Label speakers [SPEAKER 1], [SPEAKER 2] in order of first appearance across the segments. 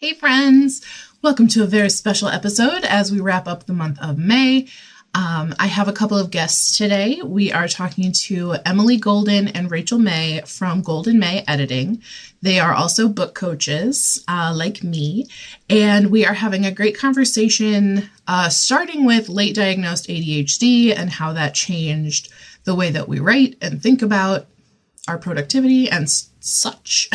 [SPEAKER 1] Hey friends, welcome to a very special episode as we wrap up the month of May. I have a couple of guests today. We are talking to Emily Golden and Rachel May from Golden May Editing. They are also book coaches like me, and we are having a great conversation starting with late diagnosed ADHD and how that changed the way that we write and think about our productivity and such.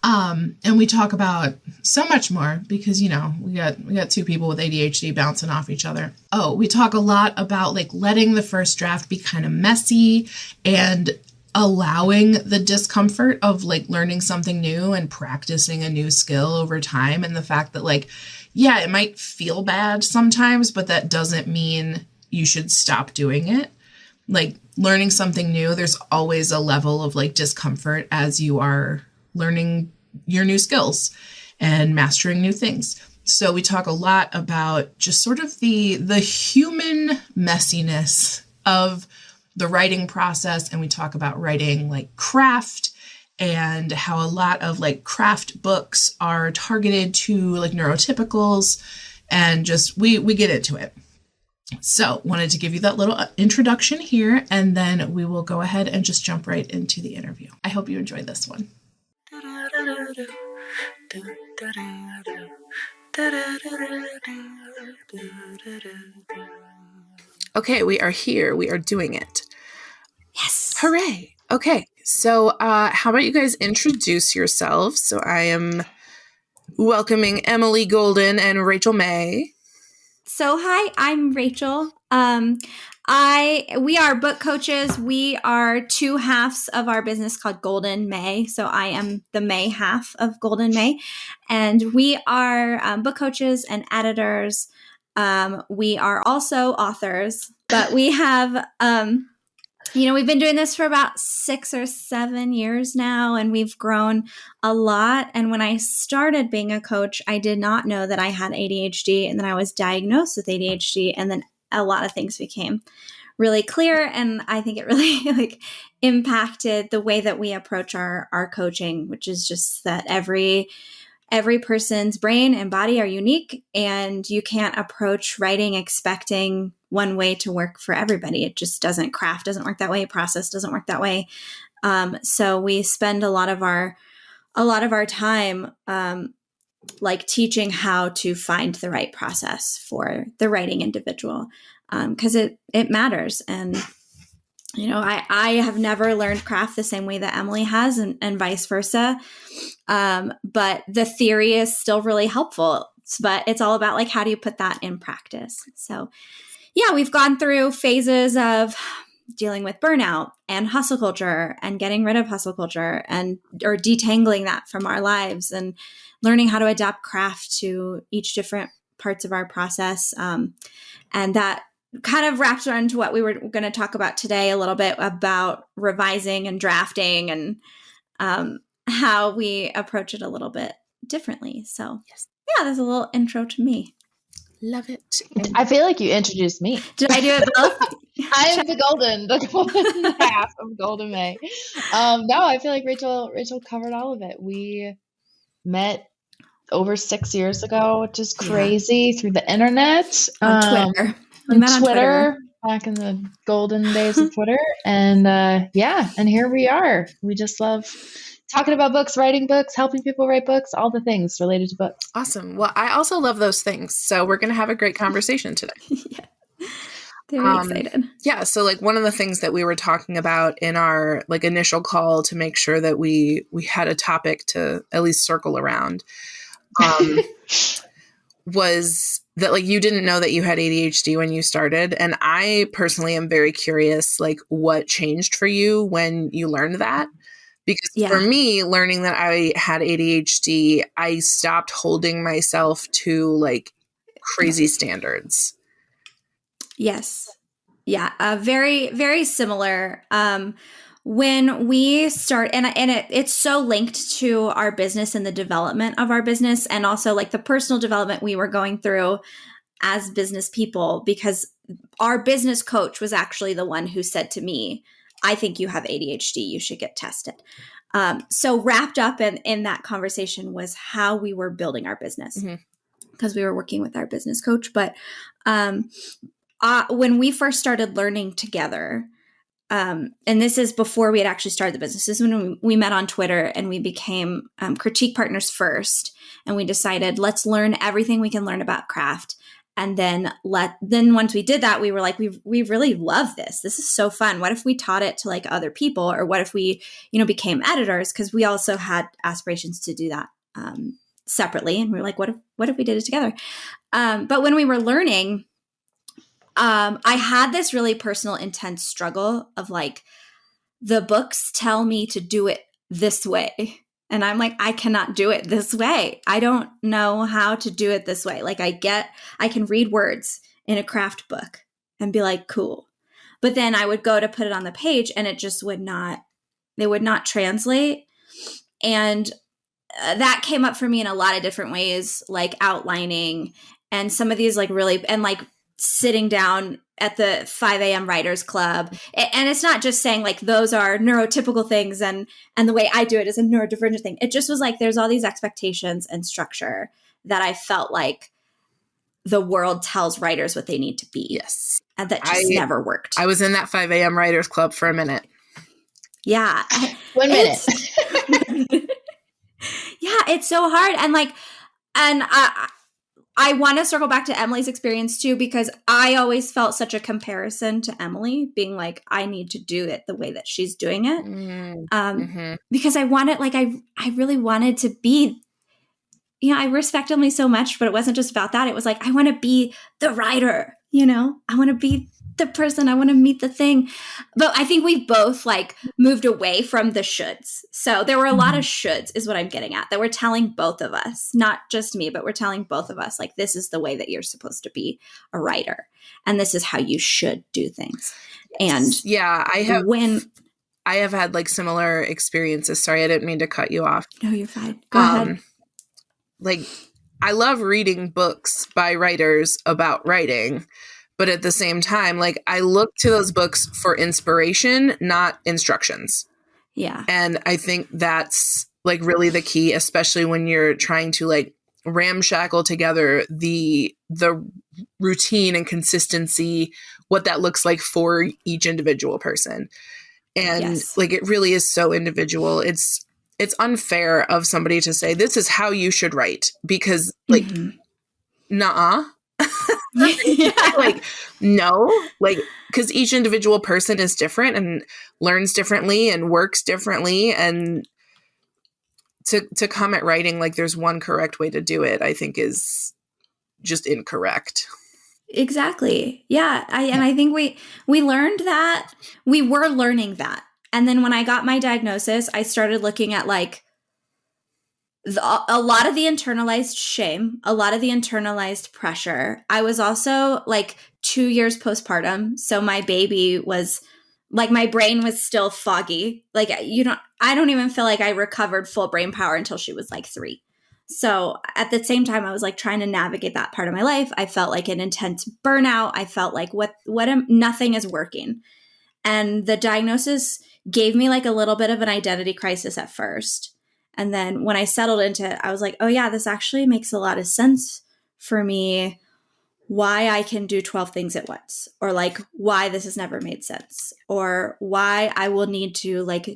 [SPEAKER 1] And we talk about so much more because, we got two people with ADHD bouncing off each other. Oh, we talk a lot about letting the first draft be kind of messy and allowing the discomfort of learning something new and practicing a new skill over time. And the fact that it might feel bad sometimes, but that doesn't mean you should stop doing it. Learning something new, there's always a level of discomfort as you are learning your new skills and mastering new things. So we talk a lot about just sort of the human messiness of the writing process. And we talk about writing craft and how a lot of craft books are targeted to neurotypicals, and just we get into it. So wanted to give you that little introduction here, and then we will go ahead and just jump right into the interview. I hope you enjoy this one. Okay, we are here. We are doing it.
[SPEAKER 2] Yes.
[SPEAKER 1] Hooray. Okay, so how about you guys introduce yourselves? So I am welcoming Emily Golden and Rachel May.
[SPEAKER 2] So hi, I'm Rachel. We are book coaches. We are two halves of our business called Golden May. So I am the May half of Golden May, and we are book coaches and editors. We are also authors, but we have, we've been doing this for about 6 or 7 years now, and we've grown a lot. And when I started being a coach, I did not know that I had ADHD, and then I was diagnosed with ADHD, and then a lot of things became really clear. And I think it really impacted the way that we approach our coaching, which is just that every person's brain and body are unique, and you can't approach writing expecting one way to work for everybody. It just doesn't. Craft doesn't work that way. Process doesn't work that way. So we spend a lot of our time teaching how to find the right process for the writing individual, because it matters. And I have never learned craft the same way that Emily has, and vice versa. But the theory is still really helpful. But it's all about how do you put that in practice? So yeah, we've gone through phases of dealing with burnout and hustle culture and getting rid of hustle culture or detangling that from our lives and learning how to adapt craft to each different parts of our process. And that kind of wraps around to what we were going to talk about today a little bit about revising and drafting and how we approach it a little bit differently. So yeah, that's a little intro to me.
[SPEAKER 1] Love it.
[SPEAKER 3] I feel like you introduced me.
[SPEAKER 2] Did I do it both?
[SPEAKER 3] I am the golden half of Golden May. No, I feel like Rachel covered all of it. We met over 6 years ago, which is crazy, through the internet.
[SPEAKER 2] On Twitter.
[SPEAKER 3] On Twitter, back in the golden days of Twitter. And and here we are. We just love talking about books, writing books, helping people write books, all the things related to books.
[SPEAKER 1] Awesome. Well, I also love those things. So we're going to have a great conversation today.
[SPEAKER 2] Yeah. Very excited.
[SPEAKER 1] Yeah. So one of the things that we were talking about in our initial call to make sure that we had a topic to at least circle around was that you didn't know that you had ADHD when you started. And I personally am very curious, what changed for you when you learned that? Because for me, learning that I had ADHD, I stopped holding myself to crazy standards.
[SPEAKER 2] Yes. Yeah. Very, very similar. When we start, and it's so linked to our business and the development of our business, and also the personal development we were going through as business people, because our business coach was actually the one who said to me, I think you have ADHD. You should get tested. So wrapped up in that conversation was how we were building our business, because we were working with our business coach. But when we first started learning together, and this is before we had actually started the business, this is when we met on Twitter and we became critique partners first. And we decided, let's learn everything we can learn about craft. And then once we did that, we were like, we really love this. This is so fun. What if we taught it to like other people? Or what if we, became editors? Because we also had aspirations to do that separately. And we were like, what if we did it together? But when we were learning, I had this really personal, intense struggle of like, the books tell me to do it this way. And I'm like, I cannot do it this way. I don't know how to do it this way. Like I can read words in a craft book and be like, cool. But then I would go to put it on the page and it just would not translate. And that came up for me in a lot of different ways, like outlining and some of these like really, and like sitting down at the 5 a.m. writers club. And it's not just saying like, those are neurotypical things and the way I do it is a neurodivergent thing. It just was like, there's all these expectations and structure that I felt like the world tells writers what they need to be.
[SPEAKER 1] Yes.
[SPEAKER 2] And that just never worked.
[SPEAKER 1] I was in that 5 a.m. writers club for a minute.
[SPEAKER 2] Yeah.
[SPEAKER 3] 1 minute.
[SPEAKER 2] Yeah. It's so hard. And I want to circle back to Emily's experience too, because I always felt such a comparison to Emily, being like, I need to do it the way that she's doing it. Because I wanted, like, I really wanted to be, I respect Emily so much, but it wasn't just about that. It was like, I want to be the writer, I want to be the person, I want to meet the thing. But I think we've both like moved away from the shoulds. So there were a lot of shoulds is what I'm getting at, that we're telling both of us, not just me, but we're telling both of us, like, this is the way that you're supposed to be a writer. And this is how you should do things. And
[SPEAKER 1] yeah, I have had like similar experiences. Sorry, I didn't mean to cut you off.
[SPEAKER 2] No, you're fine. Go ahead.
[SPEAKER 1] Like, I love reading books by writers about writing. But at the same time, like, I look to those books for inspiration, not instructions.
[SPEAKER 2] Yeah.
[SPEAKER 1] And I think that's like really the key, especially when you're trying to like ramshackle together the routine and consistency, what that looks like for each individual person. And like, it really is so individual. It's unfair of somebody to say, this is how you should write, because like, nuh-uh. Like, no, like, because each individual person is different and learns differently and works differently. And to come at writing like there's one correct way to do it, I think is just incorrect.
[SPEAKER 2] Exactly. Yeah. I think we learned that. We were learning that. And then when I got my diagnosis, I started looking at like a lot of the internalized shame, a lot of the internalized pressure. I was also like 2 years postpartum. So my baby was like, my brain was still foggy. Like, I don't even feel like I recovered full brain power until she was like 3. So at the same time, I was like trying to navigate that part of my life. I felt like an intense burnout. I felt like nothing is working. And the diagnosis gave me like a little bit of an identity crisis at first. And then when I settled into it, I was like, oh yeah, this actually makes a lot of sense for me, why I can do 12 things at once, or like why this has never made sense, or why I will need to like,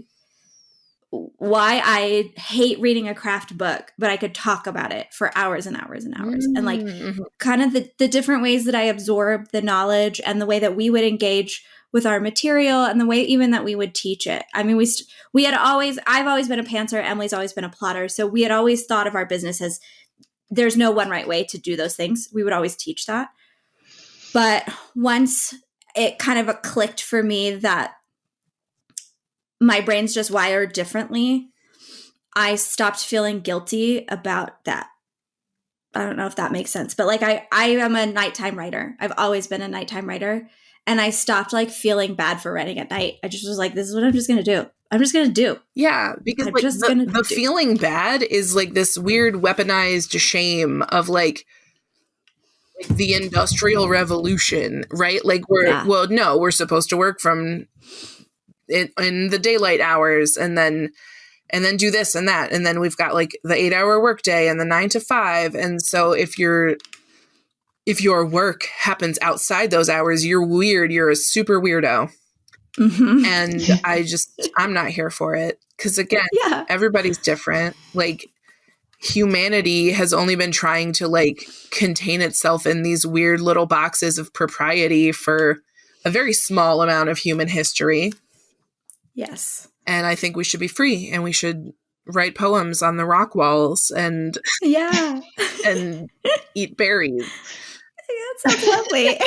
[SPEAKER 2] why I hate reading a craft book, but I could talk about it for hours and hours and hours. And like kind of the different ways that I absorb the knowledge and the way that we would engage with our material and the way even that we would teach it. I mean, I've always been a pantser. Emily's always been a plotter. So we had always thought of our business as there's no one right way to do those things. We would always teach that. But once it kind of clicked for me that my brain's just wired differently, I stopped feeling guilty about that. I don't know if that makes sense, but like I am a nighttime writer. I've always been a nighttime writer. And I stopped like feeling bad for writing at night. I just was like, this is what I'm just going to do. I'm just going to do.
[SPEAKER 1] Yeah. Because like the feeling bad is like this weird weaponized shame of like the Industrial Revolution, right? Like we're supposed to work from in the daylight hours. And then
[SPEAKER 4] and then do this and that. And then we've got like the 8-hour workday and the 9 to 5. And so if your work happens outside those hours, you're weird. You're a super weirdo.
[SPEAKER 2] Mm-hmm.
[SPEAKER 4] And I'm not here for it. Because again, everybody's different. Like humanity has only been trying to like contain itself in these weird little boxes of propriety for a very small amount of human history.
[SPEAKER 2] Yes.
[SPEAKER 4] And I think we should be free, and we should write poems on the rock walls and and eat berries.
[SPEAKER 2] That sounds lovely.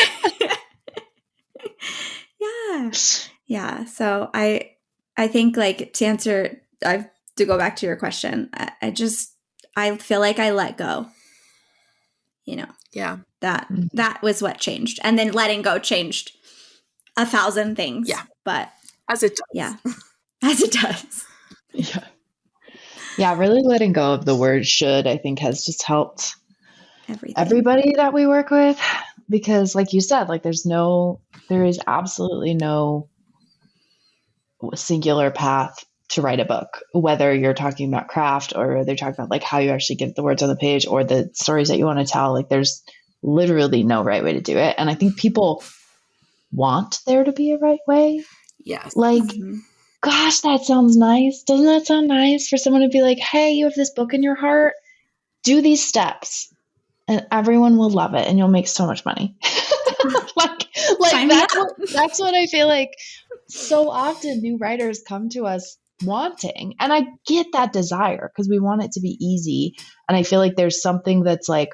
[SPEAKER 2] Yeah. So I think like to go back to your question, I feel like I let go.
[SPEAKER 4] Yeah.
[SPEAKER 2] That was what changed, and then letting go changed 1,000 things.
[SPEAKER 4] Yeah.
[SPEAKER 2] But
[SPEAKER 4] as it does.
[SPEAKER 2] Yeah. As it does.
[SPEAKER 3] Yeah. Yeah. Really letting go of the word should, I think, has just helped everybody that we work with, because like you said, like there is absolutely no singular path to write a book, whether you're talking about craft or they're talking about like how you actually get the words on the page or the stories that you want to tell. Like there's literally no right way to do it. And I think people want there to be a right way.
[SPEAKER 4] Yes.
[SPEAKER 3] Like, gosh, that sounds nice. Doesn't that sound nice for someone to be like, hey, you have this book in your heart, do these steps and everyone will love it and you'll make so much money. like that's what I feel like so often new writers come to us wanting. And I get that desire because we want it to be easy. And I feel like there's something that's like,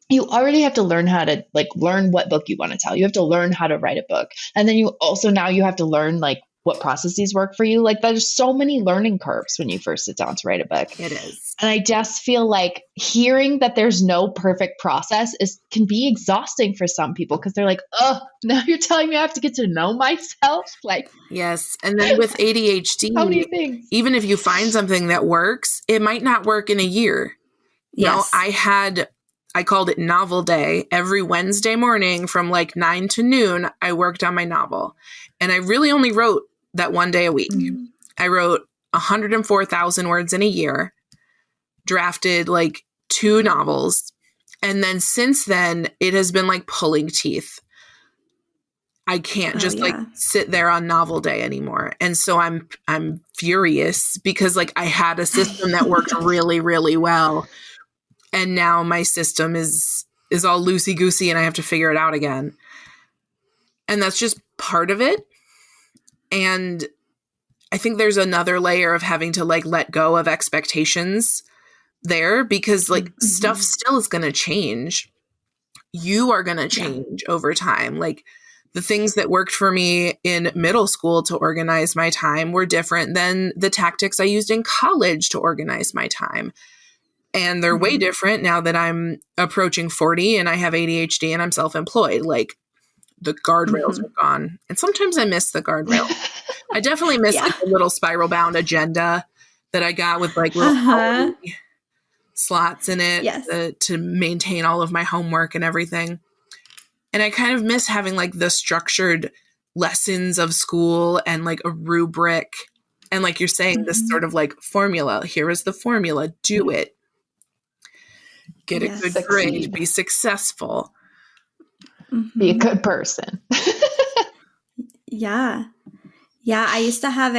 [SPEAKER 3] you already have to learn how to like learn what book you want to tell. You have to learn how to write a book. And then you also now you have to learn like what processes work for you. Like there's so many learning curves when you first sit down to write a book.
[SPEAKER 4] It is.
[SPEAKER 3] And I just feel like hearing that there's no perfect process can be exhausting for some people because they're like, oh, now you're telling me I have to get to know myself. Like,
[SPEAKER 4] yes. And then with ADHD,
[SPEAKER 3] how many things?
[SPEAKER 4] Even if you find something that works, it might not work in a year.
[SPEAKER 2] Yes.
[SPEAKER 4] I called it novel day. Every Wednesday morning from like 9 to noon, I worked on my novel. And I really only wrote that one day a week. Mm-hmm. I wrote 104,000 words in a year, drafted like 2 novels. And then since then, it has been like pulling teeth. I can't like sit there on novel day anymore. And so I'm furious because like I had a system that worked really, really well. And now my system is all loosey-goosey and I have to figure it out again. And that's just part of it. And I think there's another layer of having to like let go of expectations there because like stuff still is going to change. You are going to change over time. Like the things that worked for me in middle school to organize my time were different than the tactics I used in college to organize my time. And they're way different now that I'm approaching 40 and I have ADHD and I'm self-employed. Like the guardrails are gone. And sometimes I miss the guardrail. I definitely miss like the little spiral bound agenda that I got with like little slots in it to maintain all of my homework and everything. And I kind of miss having like the structured lessons of school and like a rubric. And like you're saying, this sort of like formula. Here is the formula. Do it. Get a good grade. Be successful.
[SPEAKER 3] Be a good person.
[SPEAKER 2] Yeah. I used to have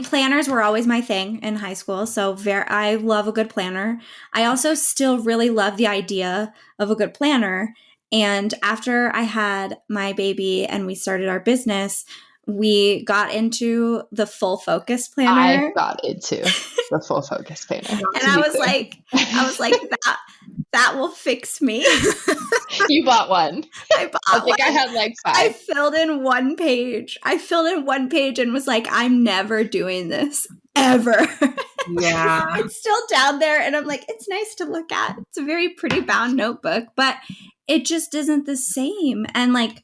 [SPEAKER 2] planners were always my thing in high school. So I love a good planner. I also still really love the idea of a good planner. And after I had my baby and we started our business, we got into the full focus planner.
[SPEAKER 3] I got into the full focus planner.
[SPEAKER 2] And I was like, that will fix me.
[SPEAKER 3] You bought one. I think I had like 5.
[SPEAKER 2] I filled in one page and was like, I'm never doing this ever.
[SPEAKER 4] Yeah.
[SPEAKER 2] It's still down there. And I'm like, it's nice to look at. It's a very pretty bound notebook, but it just isn't the same. And like,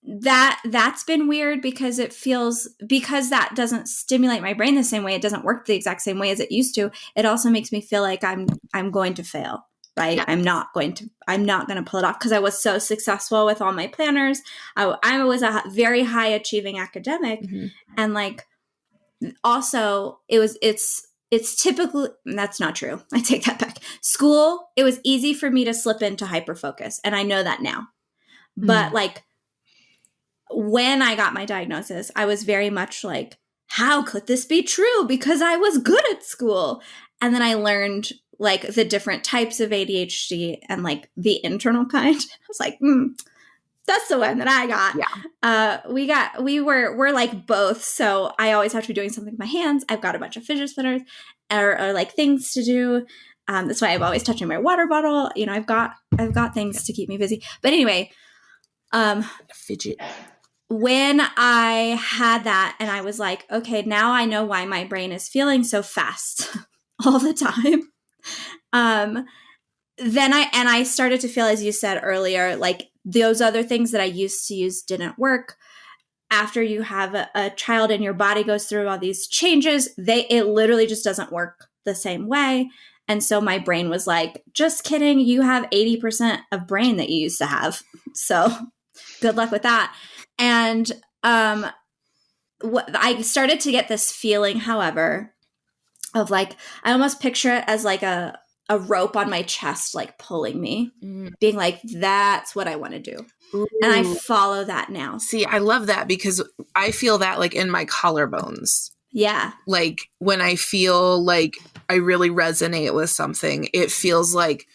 [SPEAKER 2] that's been weird because that doesn't stimulate my brain the same way. It doesn't work the exact same way as it used to. It also makes me feel like I'm going to fail, right? Yeah. I'm not going to pull it off because I was so successful with all my planners. I was a very high achieving academic and like also it's typically, that's not true. I take that back. School, it was easy for me to slip into hyperfocus, and I know that now. But like when I got my diagnosis, I was very much like, how could this be true? Because I was good at school. And then I learned like the different types of ADHD and like the internal kind. I was like, that's the one that I got.
[SPEAKER 4] Yeah.
[SPEAKER 2] We're like both. So I always have to be doing something with my hands. I've got a bunch of fidget spinners or like things to do. That's why I'm always touching my water bottle. You know, I've got things to keep me busy. But anyway,
[SPEAKER 4] fidget.
[SPEAKER 2] When I had that and I was like, okay, now I know why my brain is feeling so fast all the time. Then I started to feel, as you said earlier, like those other things that I used to use didn't work. After you have a child and your body goes through all these changes, it literally just doesn't work the same way. And so my brain was like, just kidding. You have 80% of brain that you used to have. So good luck with that. And I started to get this feeling, however, of like, I almost picture it as like a rope on my chest, like pulling me, being like, that's what I want to do. Ooh. And I follow that now.
[SPEAKER 4] See, I love that because I feel that like in my collarbones.
[SPEAKER 2] Yeah.
[SPEAKER 4] Like when I feel like I really resonate with something, it feels like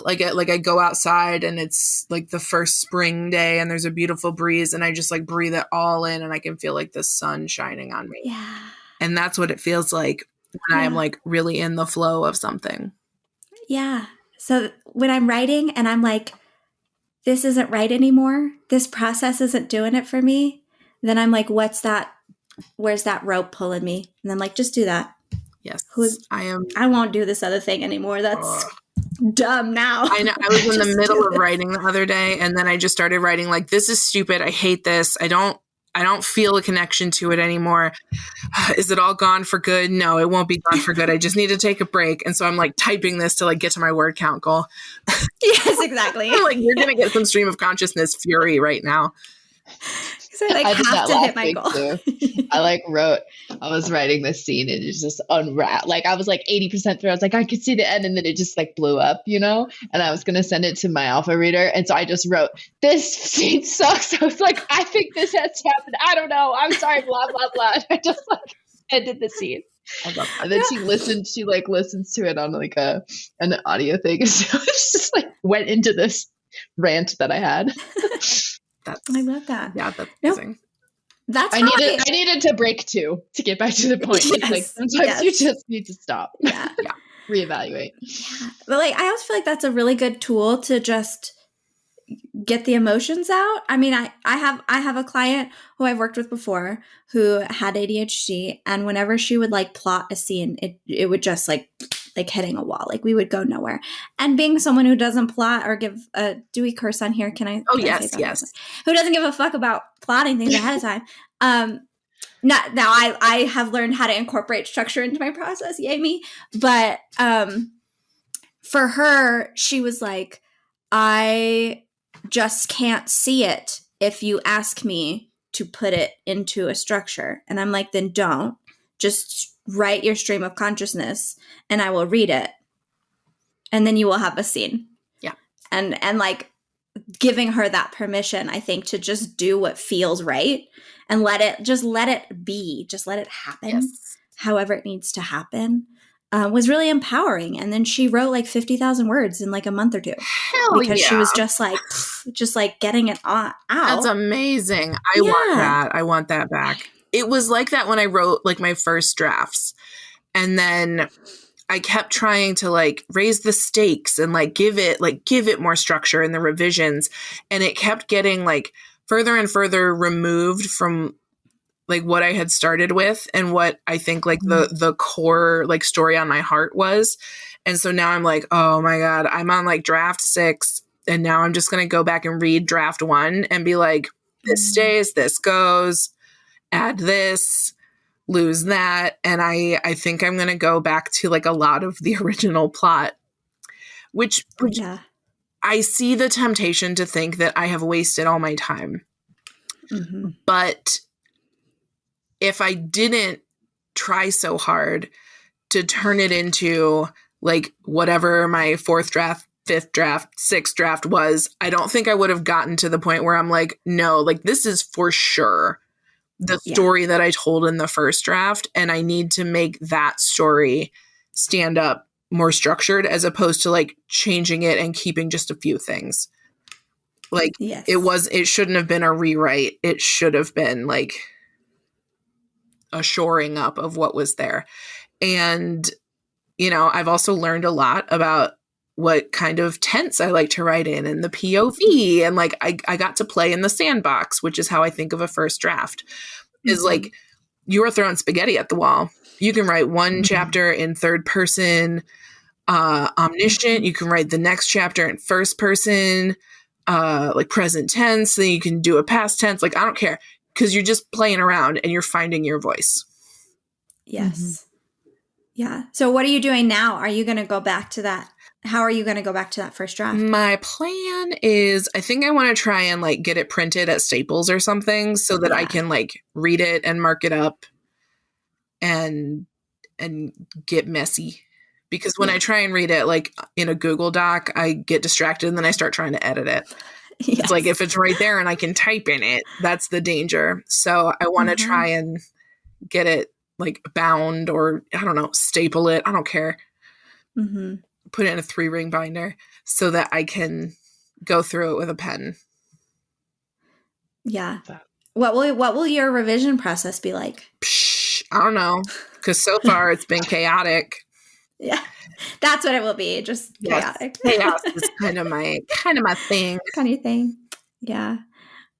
[SPEAKER 4] I go outside and it's like the first spring day and there's a beautiful breeze and I just like breathe it all in and I can feel like the sun shining on me.
[SPEAKER 2] Yeah.
[SPEAKER 4] And that's what it feels like when I'm like really in the flow of something.
[SPEAKER 2] Yeah. So when I'm writing and I'm like, this isn't right anymore, this process isn't doing it for me, then I'm like, what's that? Where's that rope pulling me? And I'm like, just do that.
[SPEAKER 4] Yes.
[SPEAKER 2] I won't do this other thing anymore. That's dumb now.
[SPEAKER 4] I know. I was in the middle of writing the other day and then I just started writing like, this is stupid. I hate this. I don't feel a connection to it anymore. Is it all gone for good? No, it won't be gone for good. I just need to take a break. And so I'm like typing this to like get to my word count goal.
[SPEAKER 2] Yes, exactly.
[SPEAKER 4] I'm like, you're going to get some stream of consciousness fury right now.
[SPEAKER 2] I like have to hit my goal.
[SPEAKER 3] Too. I was writing this scene and it just unwrapped. Like I was like 80% through. I was like, I could see the end, and then it just like blew up, you know? And I was gonna send it to my alpha reader. And so I just wrote, this scene sucks. I was like, I think this has to happen. I don't know. I'm sorry, blah, blah, blah. And I just like ended the scene. I love that. And then she listens to it on like an audio thing. So it's just like went into this rant that I had.
[SPEAKER 2] I love that.
[SPEAKER 4] Yeah, that's amazing.
[SPEAKER 2] I
[SPEAKER 3] needed to break too to get back to the point.
[SPEAKER 2] Yes,
[SPEAKER 3] like sometimes you just need to stop.
[SPEAKER 2] Yeah.
[SPEAKER 3] Reevaluate.
[SPEAKER 2] Yeah. But like I always feel like that's a really good tool to just get the emotions out. I mean, I have a client who I've worked with before who had ADHD, and whenever she would like plot a scene, it would just like hitting a wall. Like we would go nowhere. And being someone who doesn't plot or give do we curse on here? Can I?
[SPEAKER 4] Oh,
[SPEAKER 2] can
[SPEAKER 4] yes,
[SPEAKER 2] I
[SPEAKER 4] yes.
[SPEAKER 2] Who doesn't give a fuck about plotting things ahead of time? Now I have learned how to incorporate structure into my process. Yay me. But for her, she was like, I just can't see it if you ask me to put it into a structure. And I'm like, then don't. Just write your stream of consciousness and I will read it. And then you will have a scene.
[SPEAKER 4] Yeah.
[SPEAKER 2] And like giving her that permission, I think, to just do what feels right and let it be. Just let it happen however it needs to happen. Was really empowering. And then she wrote like 50,000 words in like a month or two.
[SPEAKER 4] Hell
[SPEAKER 2] because
[SPEAKER 4] yeah.
[SPEAKER 2] she was just like getting it out.
[SPEAKER 4] That's amazing. I want that. I want that back. It was like that when I wrote like my first drafts. And then I kept trying to like raise the stakes and like give it more structure in the revisions. And it kept getting like further and further removed from like what I had started with and what I think like the core like story on my heart was. And so now I'm like, oh my God, I'm on like draft 6. And now I'm just going to go back and read draft 1 and be like, this stays, this goes, add this, lose that. And I think I'm going to go back to like a lot of the original plot, which I see the temptation to think that I have wasted all my time. Mm-hmm. But if I didn't try so hard to turn it into like whatever my 4th draft, 5th draft, 6th draft was, I don't think I would have gotten to the point where I'm like, no, like this is for sure the story that I told in the first draft. And I need to make that story stand up more structured as opposed to like changing it and keeping just a few things. Like it shouldn't have been a rewrite. It should have been like a shoring up of what was there. And, you know, I've also learned a lot about what kind of tense I like to write in and the POV. And like, I got to play in the sandbox, which is how I think of a first draft, is like, you are throwing spaghetti at the wall. You can write one chapter in 3rd person, omniscient. You can write the next chapter in 1st person, like present tense. Then you can do a past tense. Like, I don't care. Because you're just playing around and you're finding your voice.
[SPEAKER 2] Yes. Yeah. So what are you doing now? Are you going to go back to that? How are you going to go back to that first draft?
[SPEAKER 4] My plan is, I think I want to try and like get it printed at Staples or something so that I can like read it and mark it up and get messy. Because when I try and read it like in a Google Doc, I get distracted and then I start trying to edit it. It's like if it's right there and I can type in it, that's the danger. So I want to try and get it like bound or I don't know, staple it. I don't care. Put it in a 3-ring binder so that I can go through it with a pen.
[SPEAKER 2] Yeah. What will your revision process be like?
[SPEAKER 4] I don't know. Because so far it's been chaotic.
[SPEAKER 2] Yeah. That's what it will be. Just chaotic.
[SPEAKER 4] Chaos is kind of my thing.
[SPEAKER 2] Kind of thing. Yeah.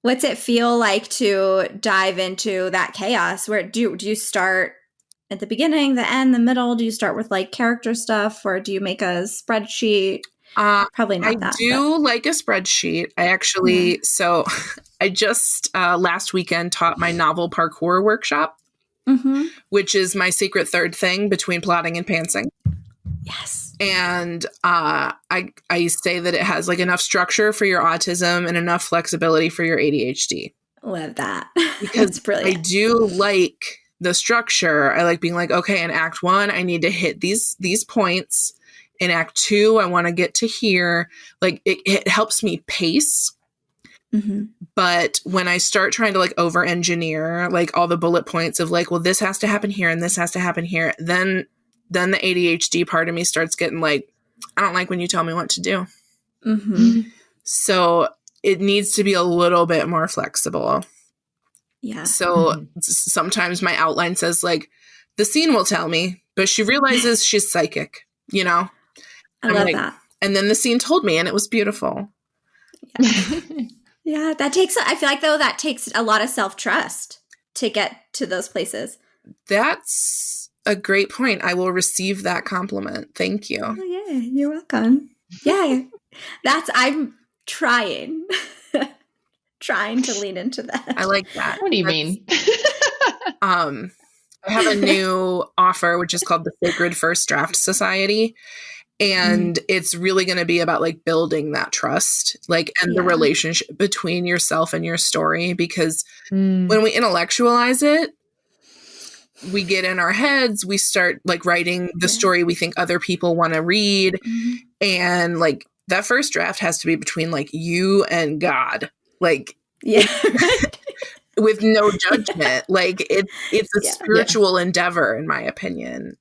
[SPEAKER 2] What's it feel like to dive into that chaos? Where do you start at the beginning, the end, the middle? Do you start with like character stuff or do you make a spreadsheet? Probably not that. I
[SPEAKER 4] do like a spreadsheet. I actually, so I just last weekend taught my novel parkour workshop, which is my secret 3rd thing between plotting and pantsing.
[SPEAKER 2] Yes.
[SPEAKER 4] And I say that it has like enough structure for your autism and enough flexibility for your ADHD.
[SPEAKER 2] Love that.
[SPEAKER 4] Because
[SPEAKER 2] it's brilliant.
[SPEAKER 4] I do like the structure. I like being like, okay, in act 1, I need to hit these points. In act 2, I want to get to here. Like it helps me pace. But when I start trying to like over engineer like all the bullet points of like, well, this has to happen here and this has to happen here, then the ADHD part of me starts getting like, I don't like when you tell me what to do. So it needs to be a little bit more flexible.
[SPEAKER 2] Yeah.
[SPEAKER 4] So sometimes my outline says like, the scene will tell me, but she realizes she's psychic, you know?
[SPEAKER 2] I love that.
[SPEAKER 4] And then the scene told me and it was beautiful.
[SPEAKER 2] Yeah. That takes, I feel like though that takes a lot of self-trust to get to those places.
[SPEAKER 4] That's a great point. I will receive that compliment. Thank you.
[SPEAKER 2] Oh, yeah. You're welcome. Yeah. I'm trying to lean into that.
[SPEAKER 4] I like that.
[SPEAKER 3] What do you mean?
[SPEAKER 4] I have a new offer, which is called the Sacred First Draft Society. And it's really going to be about like building that trust, like, and the relationship between yourself and your story. Because when we intellectualize it, we get in our heads, we start like writing the story we think other people want to read. And like that first draft has to be between like you and God, like, with no judgment. Like it's a spiritual endeavor, in my opinion.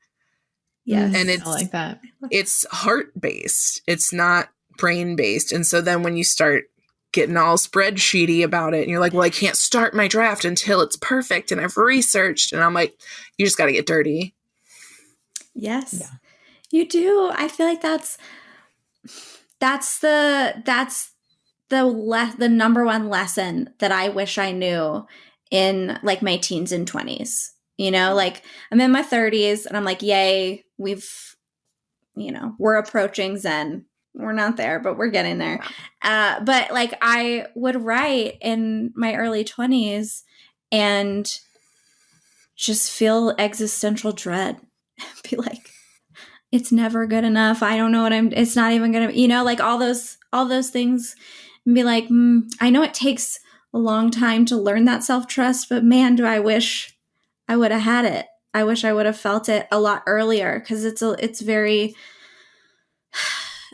[SPEAKER 2] Yes.
[SPEAKER 4] And it's
[SPEAKER 3] I like that.
[SPEAKER 4] It's heart-based. It's not brain-based. And so then when you start getting all spreadsheety about it and you're like, well, I can't start my draft until it's perfect and I've researched. And I'm like, you just got to get dirty.
[SPEAKER 2] Yes, you do. I feel like that's the number one lesson that I wish I knew in like my teens and 20s. You know, like I'm in my 30s and I'm like, yay, we're approaching Zen. We're not there, but we're getting there. But like I would write in my early 20s and just feel existential dread. Be like, it's never good enough. I don't know it's not even going to, like all those things, and be like, I know it takes a long time to learn that self-trust, but man, do I wish I would have had it. I wish I would have felt it a lot earlier, because it's very,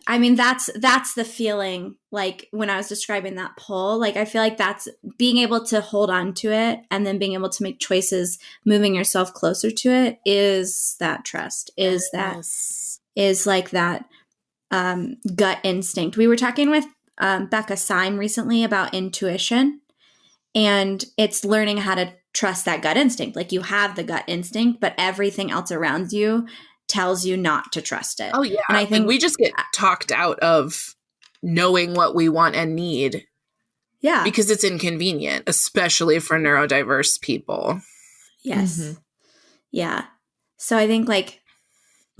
[SPEAKER 2] I mean, that's the feeling, like when I was describing that pull, like I feel like that's being able to hold on to it and then being able to make choices, moving yourself closer to it, is that trust, is like that gut instinct. We were talking with Becca Syme recently about intuition, and it's learning how to trust that gut instinct. Like, you have the gut instinct, but everything else around you tells you not to trust it.
[SPEAKER 4] Oh yeah.
[SPEAKER 2] And I think
[SPEAKER 4] we just get talked out of knowing what we want and need.
[SPEAKER 2] Yeah.
[SPEAKER 4] Because it's inconvenient, especially for neurodiverse people.
[SPEAKER 2] Yes.
[SPEAKER 3] Mm-hmm.
[SPEAKER 2] Yeah. So I think like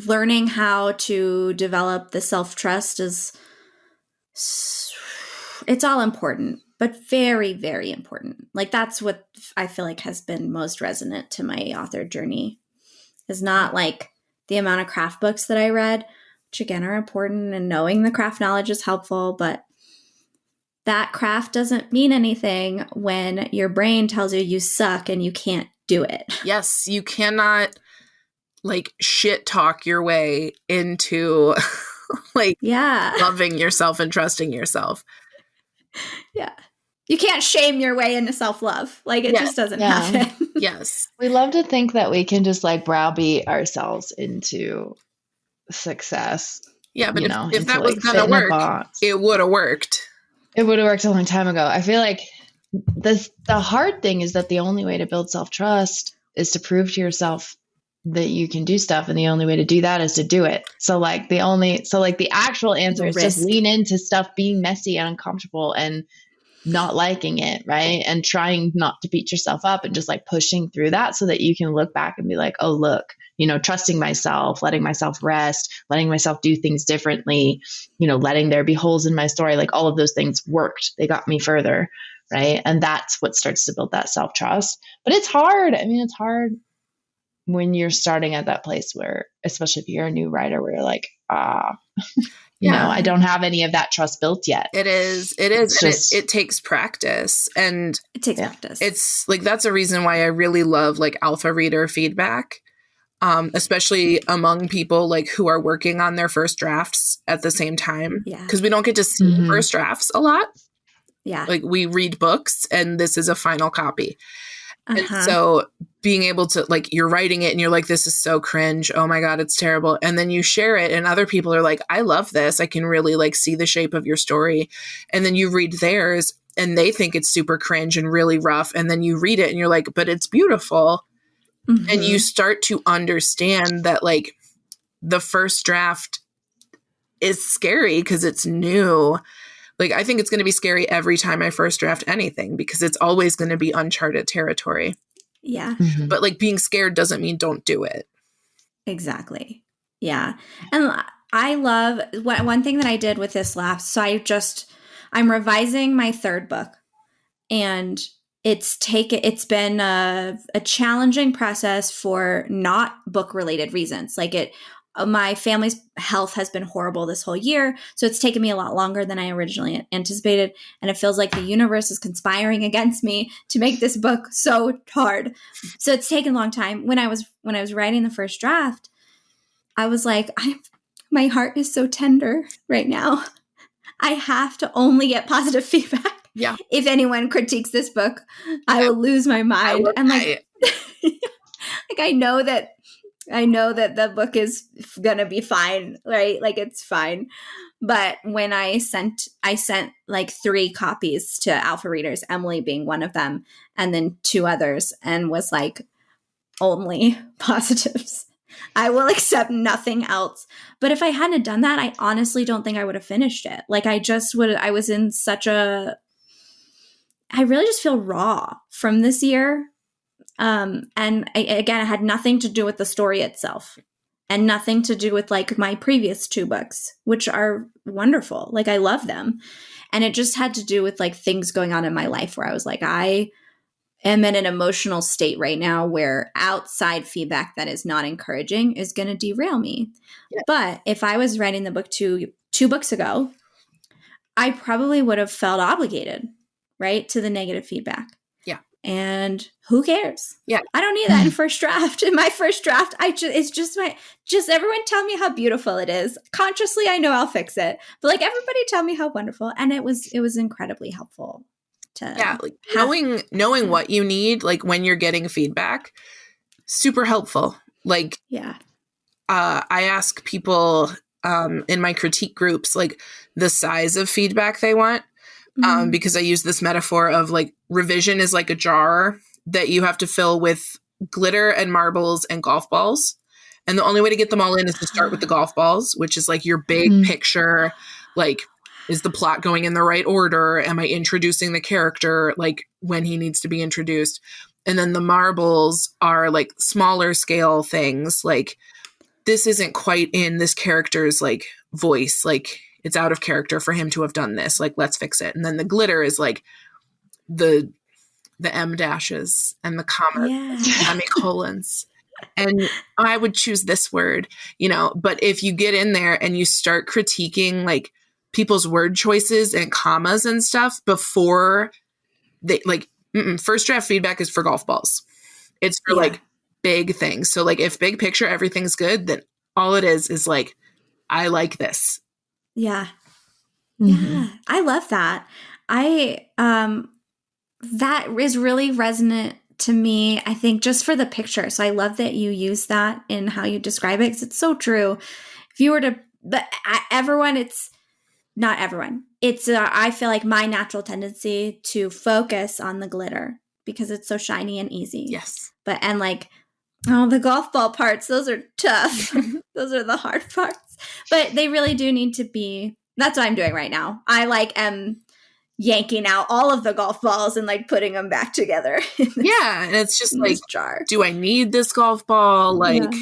[SPEAKER 2] learning how to develop the self-trust it's all important, but very, very important. Like, that's what I feel like has been most resonant to my author journey, is not like the amount of craft books that I read, which again are important, and knowing the craft knowledge is helpful, but that craft doesn't mean anything when your brain tells you suck and you can't do it.
[SPEAKER 4] Yes, you cannot like shit talk your way into like loving yourself and trusting yourself.
[SPEAKER 2] Yeah. You can't shame your way into self-love. Like, it just doesn't happen.
[SPEAKER 4] Yes.
[SPEAKER 3] We love to think that we can just like browbeat ourselves into success.
[SPEAKER 4] Yeah, but if that was going to work, it would have worked.
[SPEAKER 3] It would have worked a long time ago. I feel like the hard thing is that the only way to build self-trust is to prove to yourself that you can do stuff. And the only way to do that is to do it. So the actual answer is just lean into stuff being messy and uncomfortable and not liking it, right? And trying not to beat yourself up and just like pushing through that so that you can look back and be like, oh, look, trusting myself, letting myself rest, letting myself do things differently, letting there be holes in my story. Like, all of those things worked. They got me further, right? And that's what starts to build that self-trust. But it's hard. I mean, it's hard when you're starting at that place where, especially if you're a new writer, where you're like, I don't have any of that trust built yet.
[SPEAKER 4] It is. It takes practice. And
[SPEAKER 2] it takes practice.
[SPEAKER 4] It's like, that's a reason why I really love like alpha reader feedback, especially among people like who are working on their first drafts at the same time.
[SPEAKER 2] Yeah.
[SPEAKER 4] Because we don't get to see first drafts a lot.
[SPEAKER 2] Yeah.
[SPEAKER 4] Like, we read books and this is a final copy. And so being able to, like, you're writing it and you're like, this is so cringe. Oh my God, it's terrible. And then you share it and other people are like, I love this. I can really like see the shape of your story. And then you read theirs and they think it's super cringe and really rough. And then you read it and you're like, but it's beautiful. Mm-hmm. And you start to understand that like the first draft is scary because it's new. Like, I think it's going to be scary every time I first draft anything because it's always going to be uncharted territory.
[SPEAKER 2] Yeah.
[SPEAKER 3] Mm-hmm.
[SPEAKER 4] But like, being scared doesn't mean don't do it.
[SPEAKER 2] Exactly. Yeah. And I love one thing that I did with this last. So I'm revising my third book, and it's been a challenging process for not book related reasons. Like, my family's health has been horrible this whole year. So it's taken me a lot longer than I originally anticipated. And it feels like the universe is conspiring against me to make this book so hard. So it's taken a long time. When I was writing the first draft, I was like, my heart is so tender right now. I have to only get positive feedback.
[SPEAKER 4] Yeah.
[SPEAKER 2] If anyone critiques this book, I will lose my mind. And like, like, I know that the book is going to be fine, right? Like, it's fine. But when I sent like 3 copies to alpha readers, Emily being one of them, and then 2 others, and was like, only positives. I will accept nothing else. But if I hadn't done that, I honestly don't think I would have finished it. Like, I was in I really just feel raw from this year. And again, it had nothing to do with the story itself and nothing to do with like my previous 2 books, which are wonderful. Like, I love them. And it just had to do with like things going on in my life where I was like, I am in an emotional state right now where outside feedback that is not encouraging is going to derail me. Yeah. But if I was writing the book 2 books ago, I probably would have felt obligated, right, to the negative feedback.
[SPEAKER 4] Yeah.
[SPEAKER 2] And who cares?
[SPEAKER 4] Yeah.
[SPEAKER 2] I don't need that in first draft. In my first draft, it's just everyone tell me how beautiful it is. Consciously, I know I'll fix it. But like everybody tell me how wonderful. And it was incredibly helpful to
[SPEAKER 4] like knowing what you need, like when you're getting feedback, super helpful. Like, I ask people in my critique groups, like the size of feedback they want. Because I use this metaphor of like revision is like a jar that you have to fill with glitter and marbles and golf balls. And the only way to get them all in is to start with the golf balls, which is like your big picture. Like, is the plot going in the right order? Am I introducing the character like when he needs to be introduced? And then the marbles are like smaller scale things. Like, this isn't quite in this character's like voice. Like, it's out of character for him to have done this. Like, let's fix it. And then the glitter is like the M dashes and the commas, semicolons. And I would choose this word, but if you get in there and you start critiquing like people's word choices and commas and stuff before they like, first draft feedback is for golf balls. It's for like big things. So like if big picture, everything's good, then all it is like, I like this.
[SPEAKER 2] Yeah. Yeah. I love that. That is really resonant to me, I think, just for the picture. So I love that you use that in how you describe it, because it's so true. If you were to, but everyone, it's not everyone. It's, I feel like my natural tendency to focus on the glitter because it's so shiny and easy.
[SPEAKER 4] Yes.
[SPEAKER 2] And like, oh, the golf ball parts, those are tough. Those are the hard parts. But they really do need to be, that's what I'm doing right now. I like am yanking out all of the golf balls and like putting them back together.
[SPEAKER 4] And it's just like,
[SPEAKER 2] jar.
[SPEAKER 4] Do I need this golf ball? Like,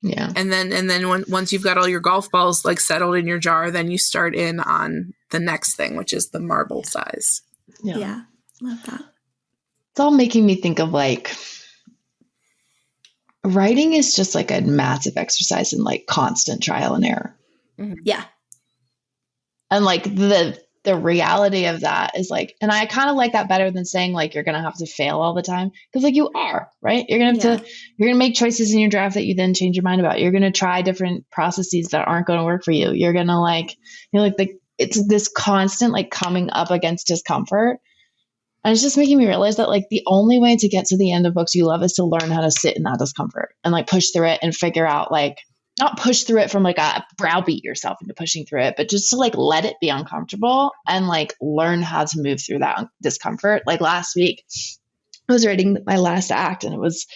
[SPEAKER 3] yeah.
[SPEAKER 4] And then once you've got all your golf balls like settled in your jar, then you start in on the next thing, which is the marble size.
[SPEAKER 2] Yeah. Love that.
[SPEAKER 3] It's all making me think of like, writing is just like a massive exercise in like constant trial and error.
[SPEAKER 2] Yeah.
[SPEAKER 3] And like the reality of that is like, and I kind of like that better than saying like, you're going to have to fail all the time. Cause like you are, right? You're going to have to, you're going to make choices in your draft that you then change your mind about. You're going to try different processes that aren't going to work for you. You're going to like, it's this constant like coming up against discomfort. And it's just making me realize that like the only way to get to the end of books you love is to learn how to sit in that discomfort and like push through it and figure out like, not push through it from like a browbeat yourself into pushing through it, but just to like let it be uncomfortable and like learn how to move through that discomfort. Like last week I was writing my last act and it was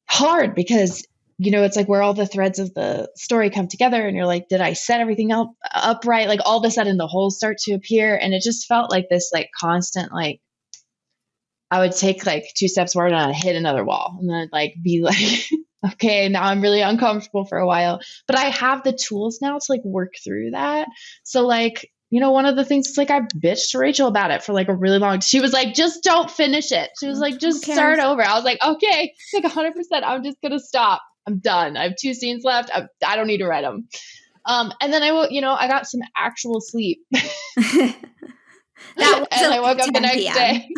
[SPEAKER 3] hard because, it's like where all the threads of the story come together and you're like, did I set everything up right? Like all of a sudden the holes start to appear. And it just felt like this like constant, like, I would take like 2 steps forward and I'd hit another wall and then I'd like be like, okay, now I'm really uncomfortable for a while, but I have the tools now to like work through that. So like, one of the things is like, I bitched to Rachel about it for like a really long, she was like, just don't finish it. She was like, just start over. I was like, okay, like 100%. I'm just going to stop. I'm done. I have 2 scenes left. I don't need to write them. And then I got some actual sleep and I woke up the next day.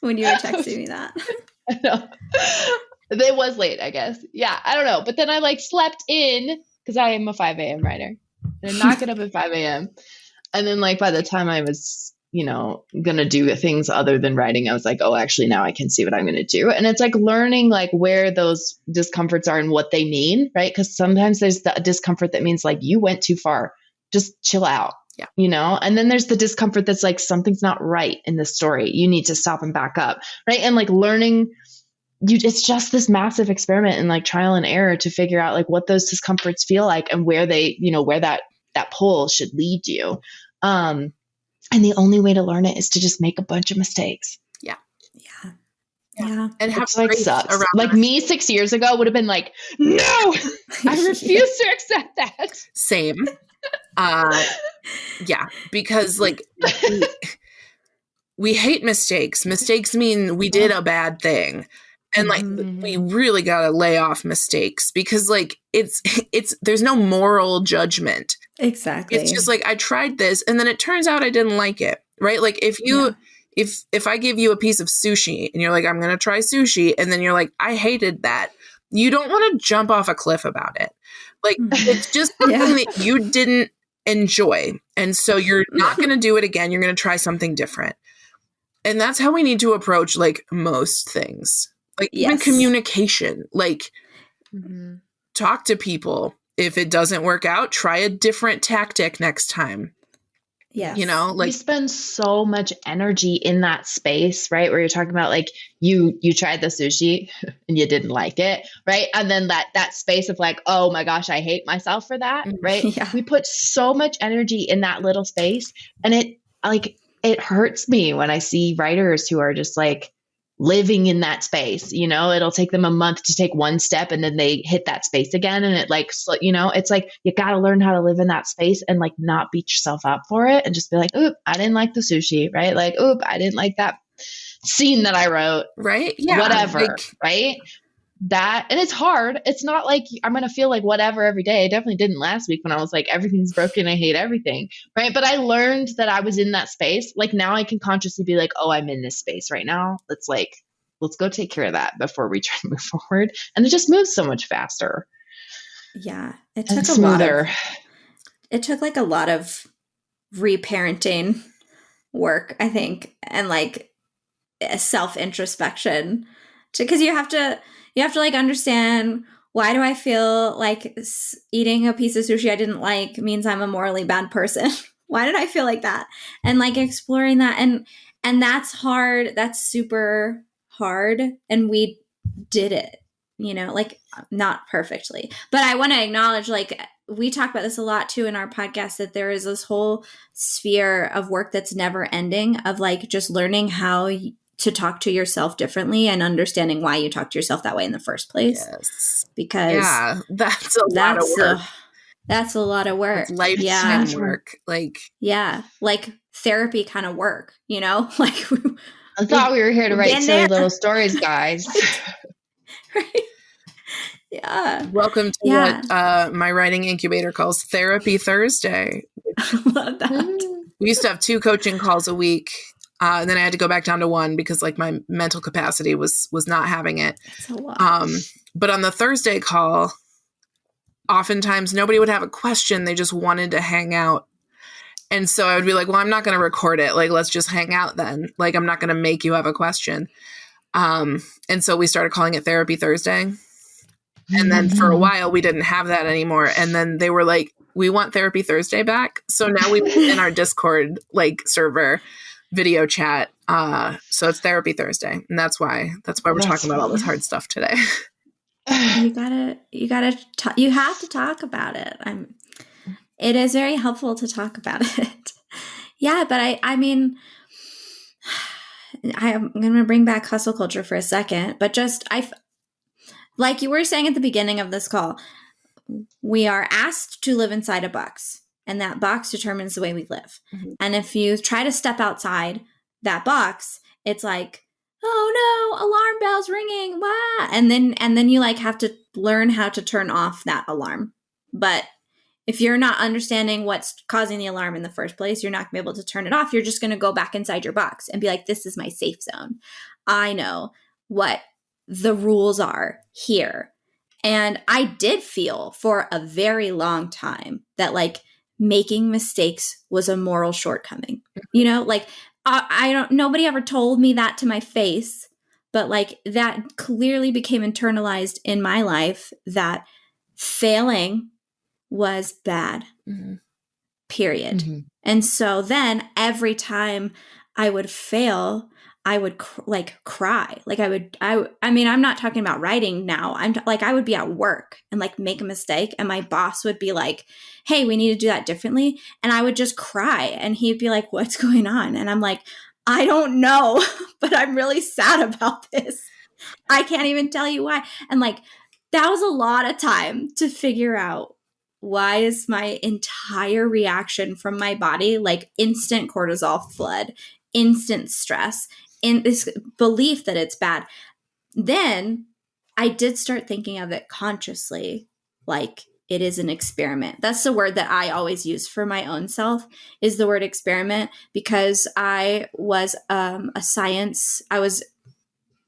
[SPEAKER 2] When you were texting me that.
[SPEAKER 3] I know. It was late, I guess. Yeah, I don't know. But then I like slept in because I am a 5 a.m. writer. And I knock it up at 5 a.m. And then like by the time I was, going to do things other than writing, I was like, oh, actually now I can see what I'm going to do. And it's like learning like where those discomforts are and what they mean, right? Because sometimes there's the discomfort that means like you went too far. Just chill out.
[SPEAKER 4] Yeah.
[SPEAKER 3] And then there's the discomfort that's like something's not right in the story. You need to stop and back up. Right. And like learning, it's just this massive experiment in like trial and error to figure out like what those discomforts feel like and where they, where that pull should lead you. And the only way to learn it is to just make a bunch of mistakes.
[SPEAKER 4] Yeah.
[SPEAKER 3] And have like sucks. Like me 6 years ago would have been like, no, I refuse to accept that.
[SPEAKER 4] Same. Because like we hate mistakes. Mistakes mean we did a bad thing. And like we really got to lay off mistakes because like it's there's no moral judgment.
[SPEAKER 2] Exactly.
[SPEAKER 4] It's just like I tried this and then it turns out I didn't like it. Right? Like if if I give you a piece of sushi and you're like, I'm going to try sushi, and then you're like, I hated that, you don't want to jump off a cliff about it. Like, it's just something that you didn't enjoy. And so you're not going to do it again. You're going to try something different. And that's how we need to approach like most things, like even communication, like talk to people. If it doesn't work out, try a different tactic next time.
[SPEAKER 2] Yes.
[SPEAKER 4] You know, like
[SPEAKER 3] we spend so much energy in that space, right? Where you're talking about like you tried the sushi and you didn't like it, right? And then that space of like, oh my gosh, I hate myself for that, right?
[SPEAKER 2] Yeah.
[SPEAKER 3] We put so much energy in that little space, and it hurts me when I see writers who are just like living in that space. You know, it'll take them a month to take one step, and then they hit that space again. And it like, you know, it's like, you got to learn how to live in that space and like not beat yourself up for it and just be like, oop, I didn't like the sushi, right? Like, oop, I didn't like that scene that I wrote.
[SPEAKER 4] Right. Yeah.
[SPEAKER 3] Whatever.
[SPEAKER 4] Like,
[SPEAKER 3] right. That, and it's hard. It's not like I'm going to feel like whatever every day. I definitely didn't last week when I was like, everything's broken. I hate everything. Right. But I learned that I was in that space. Like now I can consciously be like, oh, I'm in this space right now. Let's go take care of that before we try to move forward. And it just moves so much faster.
[SPEAKER 2] Yeah. It
[SPEAKER 3] And
[SPEAKER 2] took
[SPEAKER 3] smoother.
[SPEAKER 2] It took like a lot of reparenting work, I think, and like self-introspection because you have to like understand, why do I feel like eating a piece of sushi I didn't like means I'm a morally bad person? Why did I feel like that? And like exploring that, and that's hard. That's super hard. And we did it, you know, like not perfectly, but I want to acknowledge, like, we talk about this a lot too in our podcast, that there is this whole sphere of work that's never ending of like just learning how to talk to yourself differently and understanding why you talk to yourself that way in the first place.
[SPEAKER 4] yes.
[SPEAKER 2] Because
[SPEAKER 4] that's a lot of work.
[SPEAKER 2] That's a lot of work.
[SPEAKER 4] It's lifetime work. Like,
[SPEAKER 2] yeah, like therapy kind of work, you know, like
[SPEAKER 3] I thought we were here to write silly little stories, guys.
[SPEAKER 2] Right. Yeah.
[SPEAKER 4] Welcome to what my writing incubator calls Therapy Thursday.
[SPEAKER 2] I love that.
[SPEAKER 4] We used to have 2 coaching calls a week. And then I had to go back down to 1 because like my mental capacity was not having it.
[SPEAKER 2] That's a lot.
[SPEAKER 4] But on the Thursday call, oftentimes nobody would have a question. They just wanted to hang out. And so I would be like, well, I'm not going to record it. Like, let's just hang out then. Like, I'm not going to make you have a question. And so we started calling it Therapy Thursday. And then for a while we didn't have that anymore. And then they were like, we want Therapy Thursday back. So now we put in our Discord like server video chat. So it's Therapy Thursday. And that's why we're talking about all this hard stuff today.
[SPEAKER 2] You have to talk about it. It is very helpful to talk about it. Yeah. But I mean, I'm going to bring back hustle culture for a second, but like you were saying at the beginning of this call, we are asked to live inside a box, and that box determines the way we live. Mm-hmm. And if you try to step outside that box, it's like, oh no, alarm bells ringing, wah! And then you like have to learn how to turn off that alarm. But if you're not understanding what's causing the alarm in the first place, you're not going to be able to turn it off. You're just going to go back inside your box and be like, this is my safe zone. I know what the rules are here. And I did feel for a very long time that like making mistakes was a moral shortcoming. You know, like nobody ever told me that to my face, but like that clearly became internalized in my life that failing was bad, period. Mm-hmm. And so then every time I would fail, I would cry. Like I mean, I'm not talking about writing now. I would be at work and like make a mistake and my boss would be like, hey, we need to do that differently. And I would just cry and he'd be like, what's going on? And I'm like, I don't know, but I'm really sad about this. I can't even tell you why. And like, that was a lot of time to figure out, why is my entire reaction from my body like instant cortisol flood, instant stress, in this belief that it's bad. Then I did start thinking of it consciously, like it is an experiment. That's the word that I always use for my own self, is the word experiment, because I was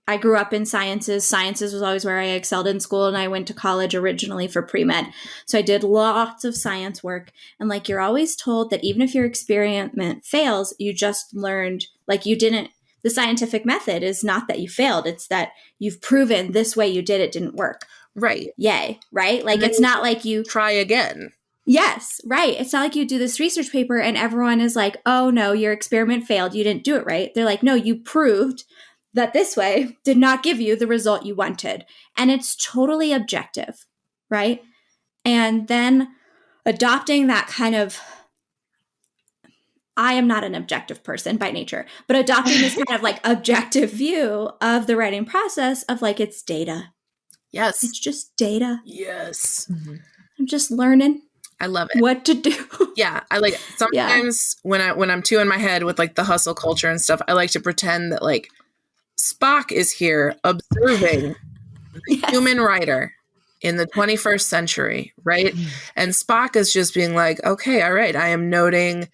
[SPEAKER 2] I grew up in sciences. Sciences was always where I excelled in school, and I went to college originally for pre-med. So I did lots of science work. And like, you're always told that even if your experiment fails, you just learned, like, the scientific method is not that you failed. It's that you've proven this way you did it didn't work.
[SPEAKER 4] Right.
[SPEAKER 2] Yay. Right? Like, it's not like you
[SPEAKER 4] try again.
[SPEAKER 2] Yes, right. It's not like you do this research paper and everyone is like, oh no, your experiment failed. You didn't do it right. They're like, no, you proved that this way did not give you the result you wanted. And it's totally objective, right? And then adopting that kind of, I am not an objective person by nature, but adopting this kind of like objective view of the writing process of like, it's data.
[SPEAKER 4] Yes.
[SPEAKER 2] It's just data.
[SPEAKER 4] Yes.
[SPEAKER 1] Mm-hmm.
[SPEAKER 2] I'm just learning.
[SPEAKER 4] I love it.
[SPEAKER 2] What to do.
[SPEAKER 4] Yeah. I like sometimes when I'm too in my head with like the hustle culture and stuff, I like to pretend that like Spock is here observing the human writer in the 21st century, right? And Spock is just being like, okay, all right, I am noting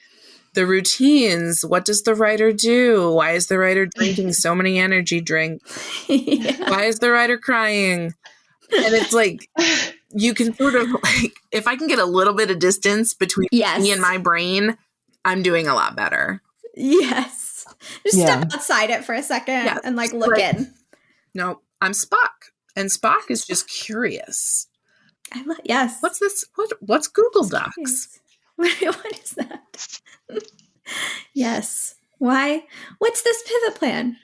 [SPEAKER 4] the routines. What does the writer do? Why is the writer drinking so many energy drinks? Why is the writer crying? And it's like, you can sort of like, if I can get a little bit of distance between me and my brain, I'm doing a lot better.
[SPEAKER 2] Yes. Just step outside it for a second and like look in.
[SPEAKER 4] No, I'm Spock. And Spock is just curious.
[SPEAKER 2] Yes.
[SPEAKER 4] What's this? What's Google Docs?
[SPEAKER 2] What is that? Yes. Why? What's this pivot plan?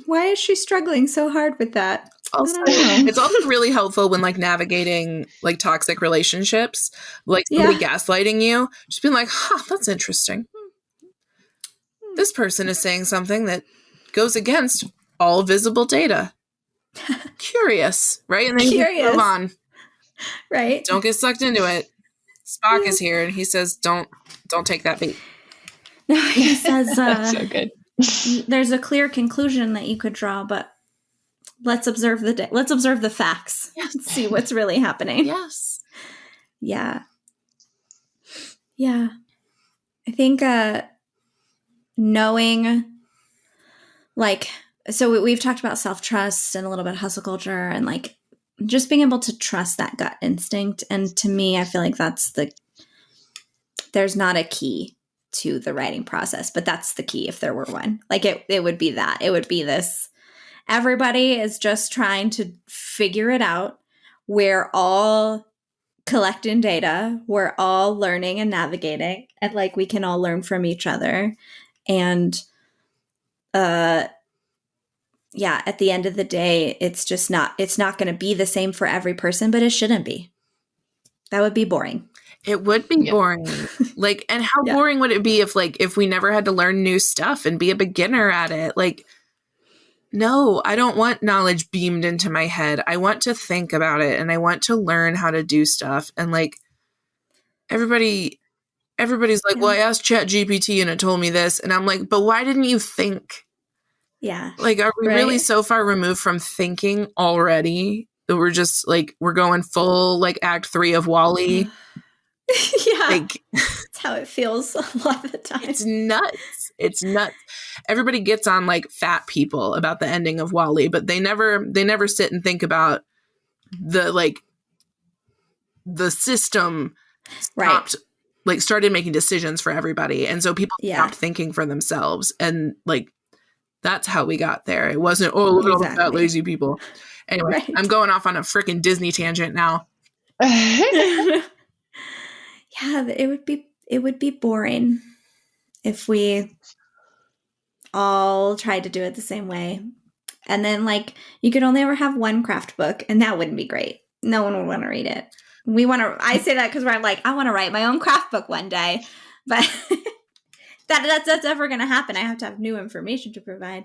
[SPEAKER 2] Why is she struggling so hard with that?
[SPEAKER 4] Also, it's also really helpful when like navigating like toxic relationships, like somebody gaslighting you, just being like, that's interesting. This person is saying something that goes against all visible data. Curious, right? And then you move on.
[SPEAKER 2] Right.
[SPEAKER 4] Don't get sucked into it. Spock is here and he says, don't take that bait.
[SPEAKER 2] No, he says,
[SPEAKER 3] so good.
[SPEAKER 2] There's a clear conclusion that you could draw, but let's observe the facts. Yes. See what's really happening.
[SPEAKER 4] Yes.
[SPEAKER 2] Yeah. Yeah. I think, knowing, like, so we've talked about self-trust and a little bit of hustle culture and like just being able to trust that gut instinct. And to me, I feel like there's not a key to the writing process, but that's the key if there were one. Like it would be that. It would be this. Everybody is just trying to figure it out. We're all collecting data. We're all learning and navigating, and like we can all learn from each other. And at the end of the day, it's not going to be the same for every person, but it shouldn't be. That would be boring.
[SPEAKER 4] It would be boring. Like, and how boring would it be if we never had to learn new stuff and be a beginner at it? Like, no, I don't want knowledge beamed into my head. I want to think about it and I want to learn how to do stuff. And like everybody's like, well, I asked ChatGPT and it told me this. And I'm like, but why didn't you think?
[SPEAKER 2] Yeah.
[SPEAKER 4] Like, are we really so far removed from thinking already that we're just like, we're going full like Act 3 of WALL-E?
[SPEAKER 2] Yeah.
[SPEAKER 4] Like,
[SPEAKER 2] that's how it feels a lot of the time.
[SPEAKER 4] It's nuts. Everybody gets on like fat people about the ending of WALL-E, but they never sit and think about the system stopped, started making decisions for everybody. And so people stopped thinking for themselves. And like, that's how we got there. It wasn't, look at all the fat, lazy people. Anyway, I'm going off on a freaking Disney tangent now.
[SPEAKER 2] Yeah, it would be boring if we all tried to do it the same way. And then like you could only ever have one craft book, and that wouldn't be great. No one would want to read it. I say that because I'm like, I want to write my own craft book one day, but that's ever going to happen. I have to have new information to provide.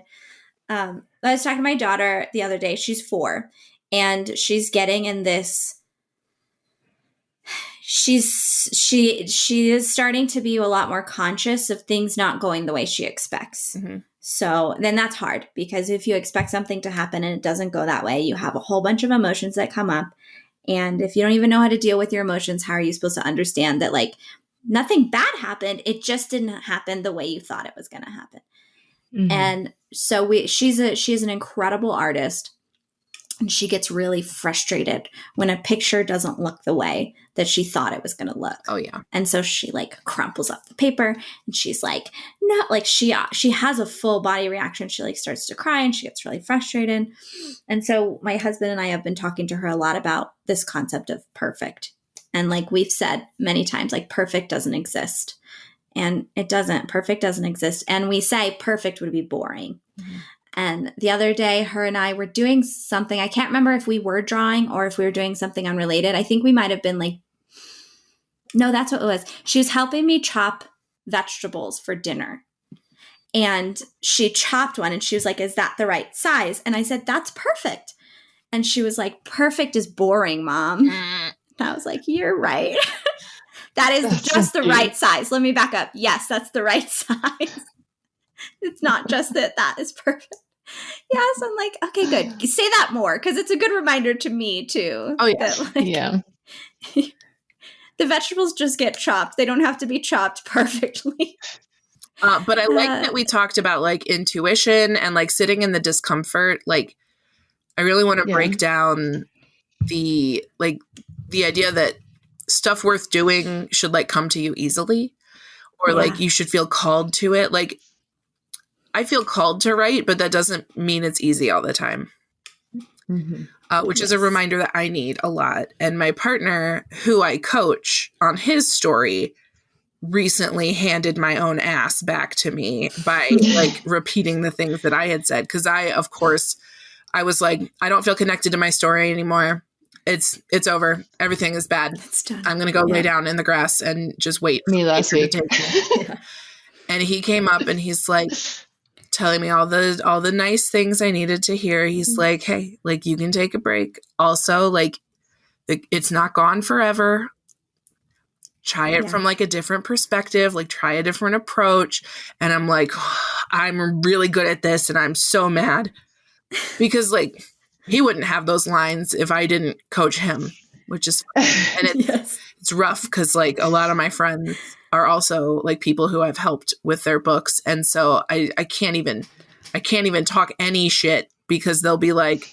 [SPEAKER 2] I was talking to my daughter the other day. She's 4 and she's getting in this. She is starting to be a lot more conscious of things not going the way she expects. Mm-hmm. So then that's hard, because if you expect something to happen and it doesn't go that way, you have a whole bunch of emotions that come up. And if you don't even know how to deal with your emotions, how are you supposed to understand that like nothing bad happened? It just didn't happen the way you thought it was going to happen.
[SPEAKER 3] Mhm.
[SPEAKER 2] And so she's an incredible artist. And she gets really frustrated when a picture doesn't look the way that she thought it was going to look.
[SPEAKER 4] Oh, yeah.
[SPEAKER 2] And so she like crumples up the paper and she's like, no, like she has a full body reaction. She like starts to cry and she gets really frustrated. And so my husband and I have been talking to her a lot about this concept of perfect. And like we've said many times, like perfect doesn't exist. And it doesn't. Perfect doesn't exist. And we say perfect would be boring. Mm-hmm. And the other day, her and I were doing something. I can't remember if we were drawing or if we were doing something unrelated. I think we might have been like, no, that's what it was. She was helping me chop vegetables for dinner. And she chopped one and she was like, is that the right size? And I said, that's perfect. And she was like, perfect is boring, Mom. And I was like, you're right. That is that's just the right size. Let me back up. Yes, that's the right size. It's not just that is perfect. Yeah, so I'm like, okay, good. Say that more because it's a good reminder to me too.
[SPEAKER 4] Oh, yeah.
[SPEAKER 2] That, like,
[SPEAKER 3] Yeah.
[SPEAKER 2] The vegetables just get chopped. They don't have to be chopped perfectly.
[SPEAKER 4] But I like that we talked about like intuition and like sitting in the discomfort. Like, I really want to break down the idea that stuff worth doing should like come to you easily, or like you should feel called to it. Like, I feel called to write, but that doesn't mean it's easy all the time. Mm-hmm. Which is a reminder that I need a lot. And my partner, who I coach on his story, recently handed my own ass back to me by like repeating the things that I had said. Because I was like, I don't feel connected to my story anymore. It's over. Everything is bad.
[SPEAKER 2] It's done.
[SPEAKER 4] I'm going to go lay down in the grass and just wait.
[SPEAKER 3] Me last week.
[SPEAKER 4] And he came up and he's like, telling me all the nice things I needed to hear. He's like, hey, like you can take a break. Also, like it's not gone forever. Try it from like a different perspective, like try a different approach. And I'm like, I'm really good at this. And I'm so mad because like he wouldn't have those lines if I didn't coach him, which is fun. And it's rough because like a lot of my friends are also like people who I've helped with their books. And so I can't even talk any shit because they'll be like,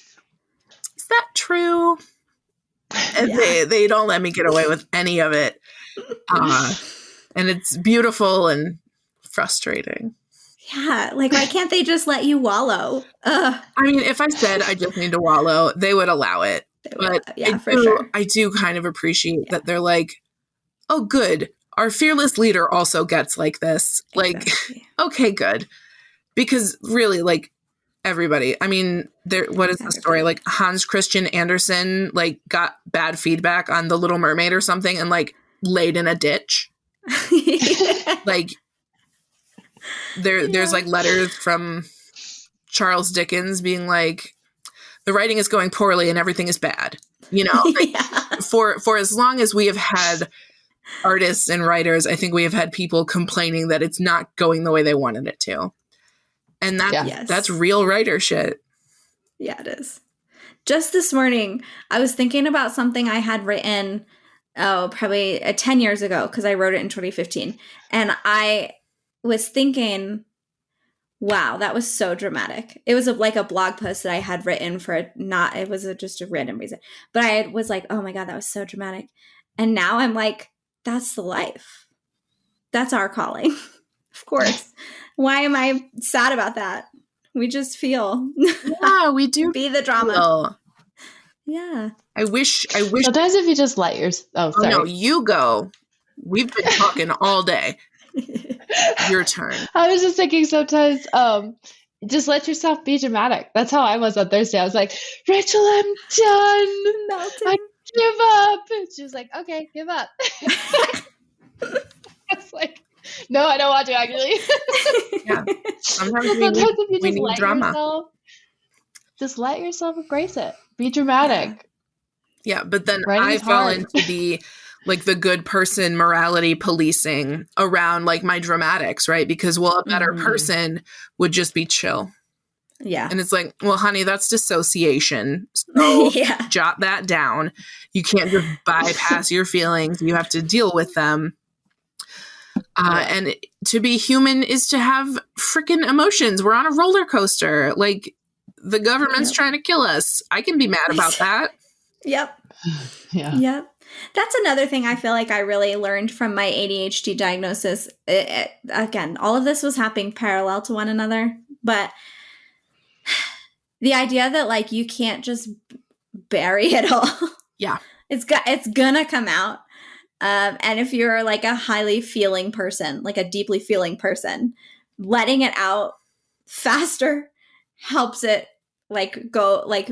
[SPEAKER 4] is that true? And they don't let me get away with any of it. And it's beautiful and frustrating.
[SPEAKER 2] Yeah. Like, why can't they just let you wallow?
[SPEAKER 4] I mean, if I said I just need to wallow, they would allow it. But I do kind of appreciate that they're like, oh, good. Our fearless leader also gets like this. Like, okay, good. Because really, like, everybody, I mean, what is the story? Like, Hans Christian Andersen, like, got bad feedback on The Little Mermaid or something and, like, laid in a ditch. Like, there's, like, letters from Charles Dickens being like, the writing is going poorly and everything is bad. You know? Like, for as long as we have had artists and writers, I think we have had people complaining that it's not going the way they wanted it to. And that's real writer shit.
[SPEAKER 2] Yeah, it is. Just this morning, I was thinking about something I had written, probably 10 years ago, because I wrote it in 2015. And I was thinking, wow, that was so dramatic. It was like a blog post that I had written it was just a random reason. But I was like, oh my God, that was so dramatic. And now I'm like, that's the life. That's our calling. Of course. Why am I sad about that? We just feel.
[SPEAKER 4] Yeah, we do.
[SPEAKER 2] Be the drama.
[SPEAKER 4] Feel.
[SPEAKER 2] Yeah.
[SPEAKER 4] I wish.
[SPEAKER 3] Sometimes if you just let oh, sorry.
[SPEAKER 4] No, you go. We've been talking all day. Your turn.
[SPEAKER 3] I was just thinking sometimes, just let yourself be dramatic. That's how I was on Thursday. I was like, Rachel, I'm done.
[SPEAKER 2] Melting.
[SPEAKER 3] I give up. And she was like, okay, give up. I was like, no, I don't want to actually.
[SPEAKER 4] Yeah. Sometimes we need drama.
[SPEAKER 3] Just let yourself embrace it. Be dramatic.
[SPEAKER 4] Yeah, but then I fell into the good person morality policing around like my dramatics, right? Because a better person would just be chill.
[SPEAKER 2] Yeah.
[SPEAKER 4] And it's like, well, honey, that's dissociation. So
[SPEAKER 2] Yeah.
[SPEAKER 4] jot that down. You can't just bypass your feelings. You have to deal with them. And to be human is to have freaking emotions. We're on a roller coaster. Like, the government's trying to kill us. I can be mad about that.
[SPEAKER 2] Yep.
[SPEAKER 3] Yeah.
[SPEAKER 2] Yep. That's another thing I feel like I really learned from my ADHD diagnosis. Again, all of this was happening parallel to one another, but the idea that like you can't just bury it all.
[SPEAKER 4] Yeah.
[SPEAKER 2] It's gonna come out. And if you're like a highly feeling person, like a deeply feeling person, letting it out faster helps it like go, like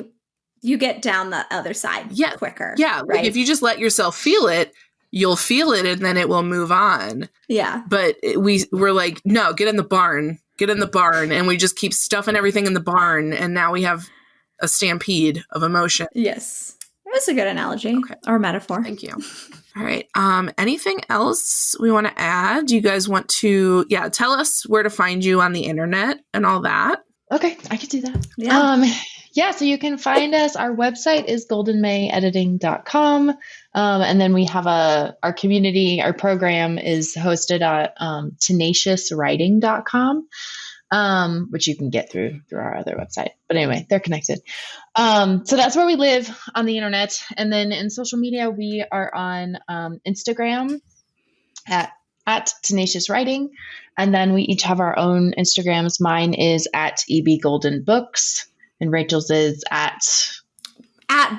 [SPEAKER 2] you get down the other side quicker.
[SPEAKER 4] Yeah.
[SPEAKER 2] Right.
[SPEAKER 4] Like if you just let yourself feel it, you'll feel it and then it will move on.
[SPEAKER 2] Yeah.
[SPEAKER 4] But we're like, no, get in the barn. Get in the barn. And we just keep stuffing everything in the barn. And now we have a stampede of emotion.
[SPEAKER 2] Yes. That's a good analogy or metaphor.
[SPEAKER 4] Thank you. All right. Anything else we want to add? Do you guys want to, tell us where to find you on the internet and all that?
[SPEAKER 3] Okay, I could do that.
[SPEAKER 2] Yeah.
[SPEAKER 3] So you can find us. Our website is goldenmayediting.com. And then we have our community, our program is hosted at tenaciouswriting.com. Which you can get through our other website. But anyway, they're connected. So that's where we live on the internet. And then in social media, we are on Instagram at Tenacious Writing. And then we each have our own Instagrams. Mine is at EB Golden Books, and Rachel's is at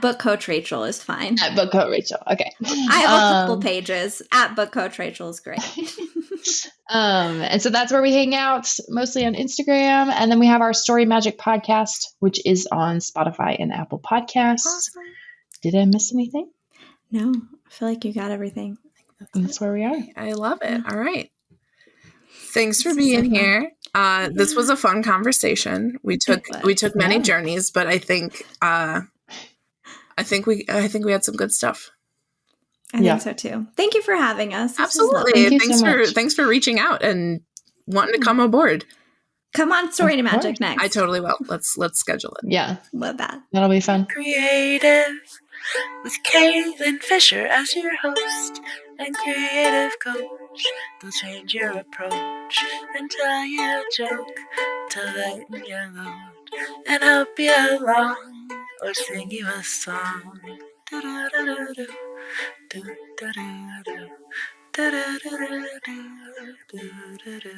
[SPEAKER 2] Book Coach Rachel is fine.
[SPEAKER 3] At Book Coach Rachel. Okay.
[SPEAKER 2] I have a couple pages. At Book Coach Rachel is great.
[SPEAKER 3] And so that's where we hang out, mostly on Instagram. And then we have our Story Magic podcast, which is on Spotify and Apple Podcasts.
[SPEAKER 4] Awesome.
[SPEAKER 3] Did I miss anything?
[SPEAKER 2] No, I feel like you got everything.
[SPEAKER 3] That's where we are.
[SPEAKER 4] I love it. All right. Thanks for being here. This was a fun conversation. We took many journeys, but I think we had some good stuff.
[SPEAKER 2] I think so too. Thank you for having us.
[SPEAKER 4] Absolutely. Thanks for reaching out and wanting to come aboard.
[SPEAKER 2] Come on, Story to Magic next.
[SPEAKER 4] I totally will. Let's schedule it.
[SPEAKER 3] Yeah.
[SPEAKER 2] Love that.
[SPEAKER 3] That'll be fun.
[SPEAKER 5] Creative with Caitlin Fisher as your host and creative coach. They'll change your approach and tell you a joke to lighten your load and help you along or sing you a song. Do-do-do-do-do. Do-do-do-do. Do-do-do-do-do. Do-do-do-do.